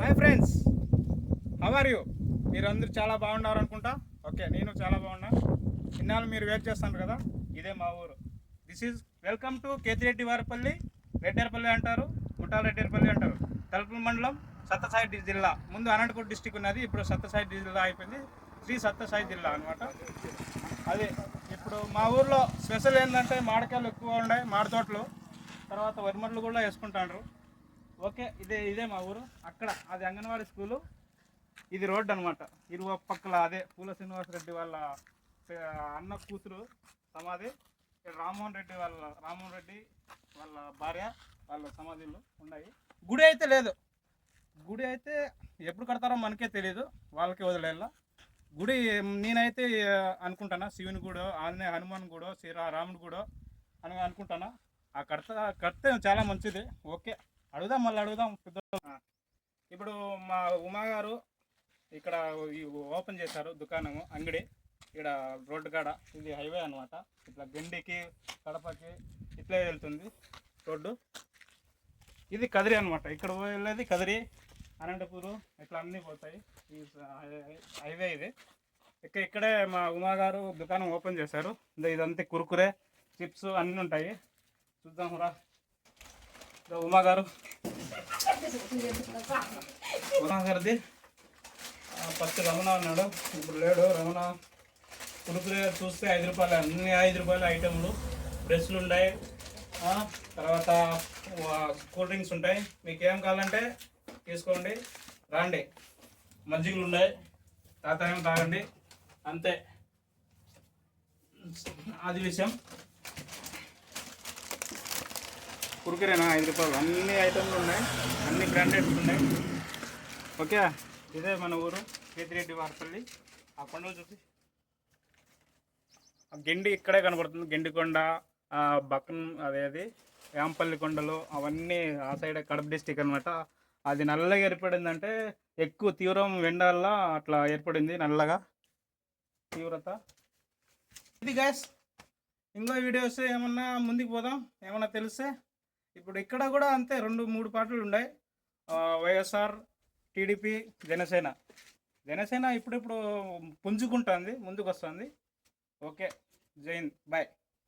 Hi friends, how are you? మీరందరూ చాలా బాగున్నారు అనుకుంటా. ఓకే, నేను చాలా బాగున్నా. ఇన్నాళ్ళు మీరు వెయిట్ చేస్తాను కదా, ఇదే మా ఊరు. This is welcome to Ketireddy Varipalli. Reddeyarapalli అంటారు, ముఠాల రెడ్డేరపల్లి అంటారు. తలుపుల మండలం, సత్యసాయి జిల్లా. ముందు అనంతపూర్ డిస్టిక్ ఉన్నది, ఇప్పుడు సత్యసాయి జిల్లా అయిపోయింది. శ్రీ సత్యసాయి జిల్లా అనమాట. అదే ఇప్పుడు మా ఊర్లో స్పెషల్ ఏంటంటే మామిడికాయలు ఎక్కువ ఉన్నాయి, మామిడి తోటలు. తర్వాత వరిమడ్లు కూడా వేసుకుంటారు. ఓకే, ఇదే మా ఊరు. అక్కడ అది అంగన్వాడీ స్కూలు, ఇది రోడ్డు అనమాట. ఇరు పక్కల అదే పూల శ్రీనివాసరెడ్డి వాళ్ళ అన్న కూతురు సమాధి. రామ్మోహన్ రెడ్డి వాళ్ళ భార్య వాళ్ళ సమాధులు ఉన్నాయి. గుడి అయితే లేదు. గుడి అయితే ఎప్పుడు కడతారో మనకే తెలియదు, వాళ్ళకే వదిలేలా. గుడి నేనైతే అనుకుంటానా శివుని గుడో, ఆంజనేయ హనుమాన్ గుడో, రాముడి గుడో అని అనుకుంటానా. ఆ కడితే చాలా మంచిది. ఓకే, మళ్ళీ అడుగుదాం. ఇప్పుడు మా ఉమా గారు ఇక్కడ ఓపెన్ చేశారు దుకాణము, అంగడి. ఇక్కడ రోడ్డు కాడ, ఇది హైవే అనమాట. ఇట్లా గండికి కడపకి ఇట్లే వెళ్తుంది రోడ్డు. ఇది కదిరి అనమాట. ఇక్కడ వెళ్ళేది కదిరి, అనంతపూరు, ఇట్లా అన్నీ పోతాయి. ఈ హైవే ఇది. ఇక్కడే మా ఉమా గారు దుకాణం ఓపెన్ చేశారు. ఇదంతా కురుకురే, చిప్స్ అన్నీ ఉంటాయి. చూద్దాం రా. ఉమా గారు గారిది ఫస్ట్ రమణ అన్నాడు, ఇప్పుడు లేడు రమణ. కురుకురే చూస్తే 5 రూపాయలు, అన్ని 5 రూపాయల ఐటెంలు. బ్రష్లు ఉన్నాయి, తర్వాత కూల్ డ్రింక్స్ ఉంటాయి. మీకు ఏం కావాలంటే తీసుకోండి, రండి. మజ్జిగలు ఉన్నాయి, తాతాయం తాగండి, అంతే. అది విషయం. కురుకురేనా 5 రూపాయలు, అన్ని ఐటెంలు ఉన్నాయి, అన్ని బ్రాండెడ్స్ ఉన్నాయి. ఓకే, ఇదే మన ఊరు కేతిరెడ్డి వారిపల్లి. ఆ కొండలు చూసి గెండి ఇక్కడే కనబడుతుంది. గెండికొండ, బక్కన్, అదేది యాంపల్లి కొండలు, అవన్నీ ఆ సైడ్ కడప డిస్టిక్ అనమాట. అది నల్లగా ఏర్పడిందంటే ఎక్కువ తీవ్రం వెండాల అట్లా ఏర్పడింది నల్లగా తీవ్రత. ఇది గ్యాస్. ఇంకో వీడియోస్ ఏమన్నా ముందుకు పోదాం, ఏమన్నా తెలిస్తే. ఇప్పుడు ఇక్కడ కూడా అంతే, 2-3 పార్టీలు ఉన్నాయి. వైఎస్ఆర్, టీడీపీ, జనసేన ఇప్పుడిప్పుడు పుంజుకుంటుంది, ముందుకు వస్తుంది. ఓకే, జై హింద్, బాయ్.